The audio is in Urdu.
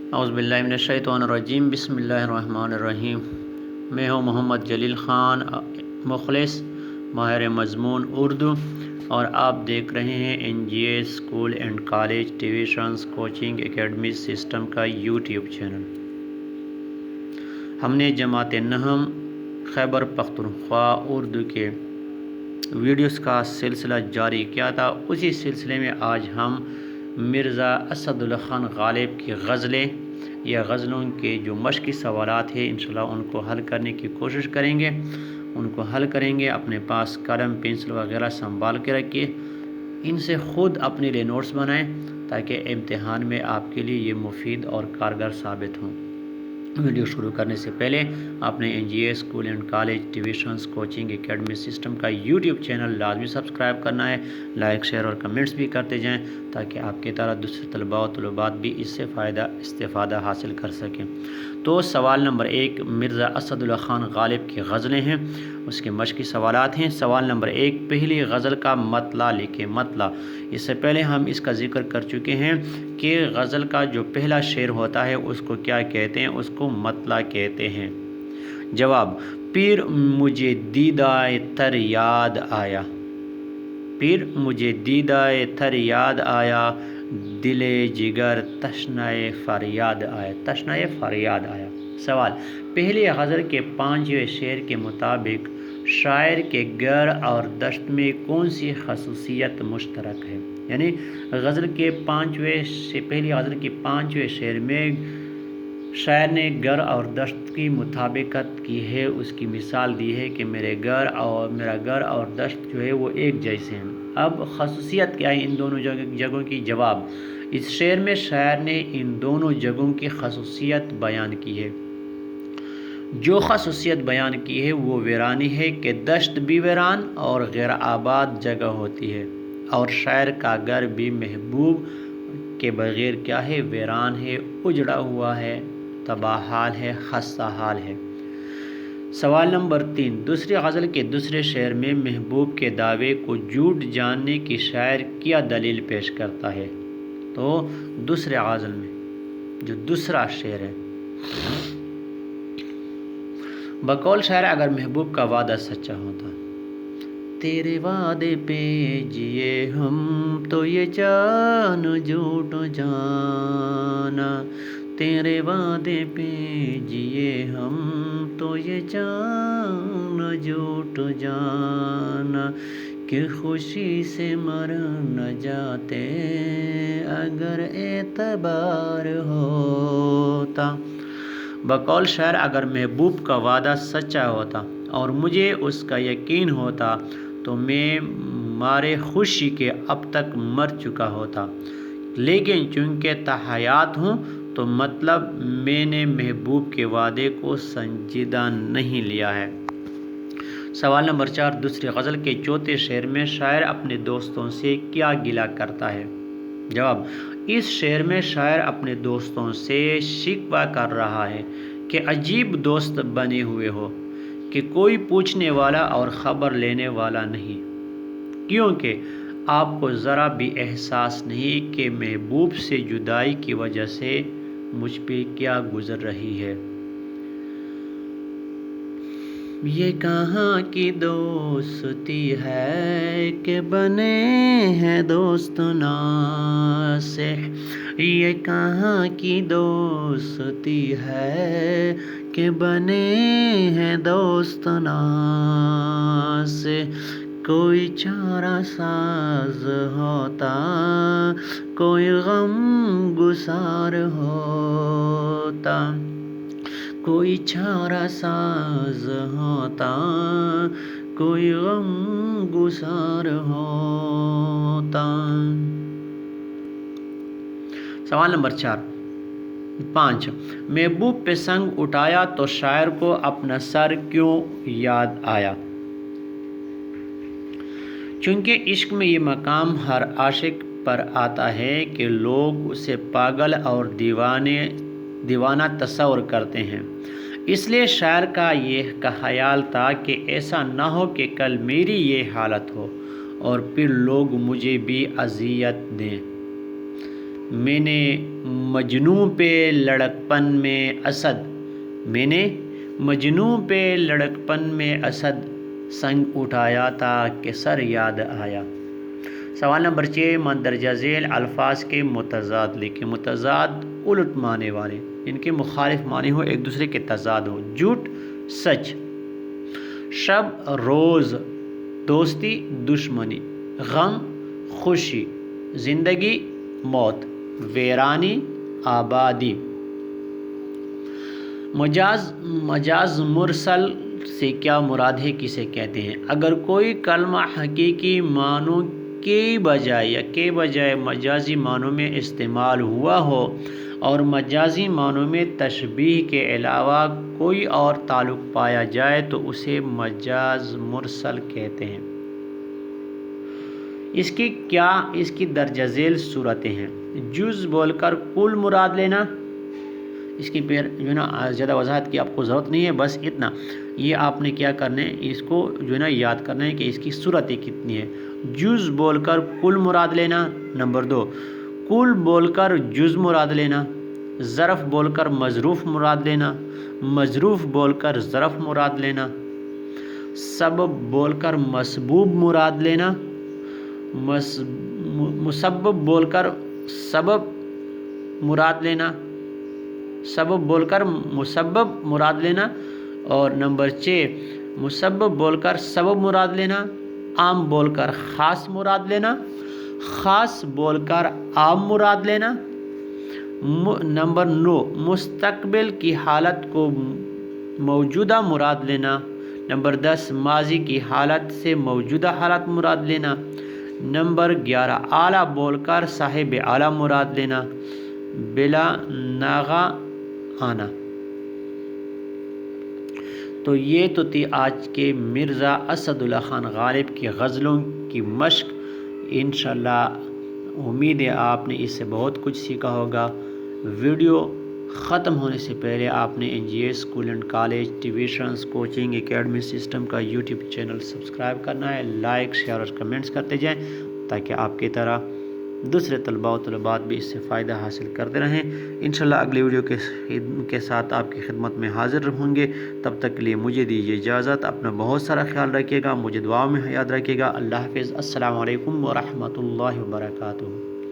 اعوذ باللہ من الشیطان الرجیم، بسم اللہ الرحمن الرحیم۔ میں ہوں محمد جلیل خان، مخلص ماہر مضمون اردو، اور آپ دیکھ رہے ہیں NGA school and college tuitions coaching academy system کا یوٹیوب چینل۔ ہم نے جماعت نہم خیبر پختونخوا اردو کے ویڈیوز کا سلسلہ جاری کیا تھا۔ اسی سلسلے میں آج ہم مرزا اسد اللہ خان غالب کی غزلیں یا غزلوں کے جو مشقی سوالات ہیں انشاءاللہ ان کو حل کرنے کی کوشش کریں گے۔ اپنے پاس قلم پنسل وغیرہ سنبھال کے رکھیے، ان سے خود اپنے لیے نوٹس بنائیں تاکہ امتحان میں آپ کے لیے یہ مفید اور کارگر ثابت ہوں۔ ویڈیو شروع کرنے سے پہلے آپ نے NGA school and college tuitions coaching academy system کا یوٹیوب چینل لازمی سبسکرائب کرنا ہے۔ لائک، شیئر اور کمنٹس بھی کرتے جائیں تاکہ آپ کی طرح دوسرے طلباء و طلبات بھی اس سے استفادہ حاصل کر سکیں۔ تو سوال نمبر 1 مرزا اسد اللہ خان غالب کی غزلیں ہیں، اس کے مشقی سوالات ہیں۔ سوال نمبر 1، پہلی غزل کا مطلع لکھیں۔ مطلع، اس سے پہلے ہم اس کا ذکر کر چکے ہیں کہ غزل کا جو پہلا شعر ہوتا ہے اس کو کیا کہتے ہیں؟ اس کو مطلع کہتے ہیں۔ جواب، پیر مجھے دیدۂ تر یاد آیا، پیر مجھے دیدۂ تر یاد آیا، دل جگر تشنۂ فریاد آیا، تشنۂ فریاد آیا۔ سوال، پہلی غزل کے 5ویں شعر کے مطابق شاعر کے گر اور دشت میں کون سی خصوصیت مشترک ہے؟ یعنی غزل کے پہلی غزل کے 5ویں شعر میں شاعر نے گر اور دشت کی مطابقت کی ہے، اس کی مثال دی ہے کہ میرا گر اور دشت جو ہے وہ ایک جیسے ہیں۔ اب خصوصیت کیا ہے ان دونوں جگہوں کی؟ جواب، اس شعر میں شاعر نے ان دونوں جگہوں کی خصوصیت بیان کی ہے۔ جو خصوصیت بیان کی ہے وہ ویرانی ہے کہ دشت بھی ویران اور غیر آباد جگہ ہوتی ہے، اور شاعر کا گھر بھی محبوب کے بغیر کیا ہے؟ ویران ہے، اجڑا ہوا ہے، تباہ حال ہے، خستہ حال ہے۔ سوال نمبر 3، دوسری غزل کے دوسرے شعر میں محبوب کے دعوے کو جھوٹ جاننے کی شاعر کیا دلیل پیش کرتا ہے؟ تو دوسرے غزل میں جو دوسرا شعر ہے، بقول شاعر اگر محبوب کا وعدہ سچا ہوتا، تیرے وعدے پہ جیے ہم تو یہ جان جھوٹ جانا، تیرے وعدے پہ جیے ہم تو یہ جان جھوٹ جانا، کہ خوشی سے مر نہ جاتے اگر اعتبار ہوتا۔ بقول شاعر اگر محبوب کا وعدہ سچا ہوتا اور مجھے اس کا یقین ہوتا تو میں مارے خوشی کے اب تک مر چکا ہوتا، لیکن چونکہ تحیات ہوں تو مطلب میں نے محبوب کے وعدے کو سنجیدہ نہیں لیا ہے۔ سوال نمبر 4، دوسری غزل کے چوتھے شعر میں شاعر اپنے دوستوں سے کیا گلہ کرتا ہے؟ جواب، اس شعر میں شاعر اپنے دوستوں سے شکوہ کر رہا ہے کہ عجیب دوست بنے ہوئے ہو، کہ کوئی پوچھنے والا اور خبر لینے والا نہیں، کیونکہ آپ کو ذرا بھی احساس نہیں کہ محبوب سے جدائی کی وجہ سے مجھ پہ کیا گزر رہی ہے۔ یہ کہاں کی دوستی ہے کہ بنے ہیں دوست ناصح، یہ کہاں کی دوستی ہے کہ بنے ہیں دوست ناصح، کوئی چارہ ساز ہوتا کوئی غم گسار ہوتا، کوئی چارہ ساز ہوتا کوئی غم گسار ہوتا۔ سوال نمبر 5، محبوب پہ سنگ اٹھایا تو شاعر کو اپنا سر کیوں یاد آیا؟ چونکہ عشق میں یہ مقام ہر عاشق پر آتا ہے کہ لوگ اسے پاگل اور دیوانہ تصور کرتے ہیں، اس لیے شاعر کا یہ خیال تھا کہ ایسا نہ ہو کہ کل میری یہ حالت ہو اور پھر لوگ مجھے بھی اذیت دیں۔ میں نے مجنوں پہ لڑکپن میں اسد، میں نے مجنوں پہ لڑکپن میں اسد سنگ اٹھایا تھا کہ سر یاد آیا۔ سوال نمبر 6، مندرجہ ذیل الفاظ کے متضاد لکھیں۔ متضاد الٹ معنی والے، ان کے مخالف معنی ہو، ایک دوسرے کے تضاد ہو۔ جھوٹ، سچ۔ شب، روز، دوستی، دشمنی۔ غم، خوشی۔ زندگی، موت۔ ویرانی، آبادی۔ مجاز مرسل سے کیا مراد ہے، کسے کہتے ہیں؟ اگر کوئی کلمہ حقیقی معنوں کے بجائے مجازی معنوں میں استعمال ہوا ہو اور مجازی معنوں میں تشبیہ کے علاوہ کوئی اور تعلق پایا جائے تو اسے مجاز مرسل کہتے ہیں۔ اس کی درجہ ذیل صورتیں ہیں۔ جز بول کر کل مراد لینا، اس کی پھر جو ہے نا زیادہ وضاحت کی آپ کو ضرورت نہیں ہے، بس اتنا یہ آپ نے کیا کرنا ہے، اس کو جو ہے نا یاد کرنا ہے کہ اس کی صورتیں کتنی ہیں۔ جز بول کر کل مراد لینا۔ نمبر 2، کل بول کر جز مراد لینا۔ ظرف بول کر مظروف مراد لینا۔ مظروف بول کر ظرف مراد لینا۔ سبب بول کر مسبوب مراد لینا۔ مسبب بول کر سبب مراد لینا۔ سبب بول کر مسبب مراد لینا۔ اور نمبر 6، مسبب بول کر سبب مراد لینا۔ عام بول کر خاص مراد لینا۔ خاص بول کر عام مراد لینا۔ نمبر 9، مستقبل کی حالت کو موجودہ مراد لینا۔ نمبر 10، ماضی کی حالت سے موجودہ حالت مراد لینا۔ نمبر 11، اعلیٰ بول کر صاحب اعلیٰ مراد لینا۔ بلا ناغہ آنا۔ تو یہ تو تھی آج کے مرزا اسد اللہ خان غالب کی غزلوں کی مشق۔ انشاءاللہ امید ہے آپ نے اس سے بہت کچھ سیکھا ہوگا۔ ویڈیو ختم ہونے سے پہلے آپ نے N G A school and college tuitions coaching academy system کا یوٹیوب چینل سبسکرائب کرنا ہے، لائک شیئر اور کمنٹس کرتے جائیں تاکہ آپ کی طرح دوسرے طلباء و طلبات بھی اس سے فائدہ حاصل کرتے رہیں۔ انشاءاللہ اگلی ویڈیو کے ساتھ آپ کی خدمت میں حاضر ہوں گے۔ تب تک کے لیے مجھے دیجیے اجازت، اپنا بہت سارا خیال رکھیے گا، مجھے دعا میں یاد رکھیے گا۔ اللہ حافظ، السلام علیکم ورحمۃ اللہ وبرکاتہ۔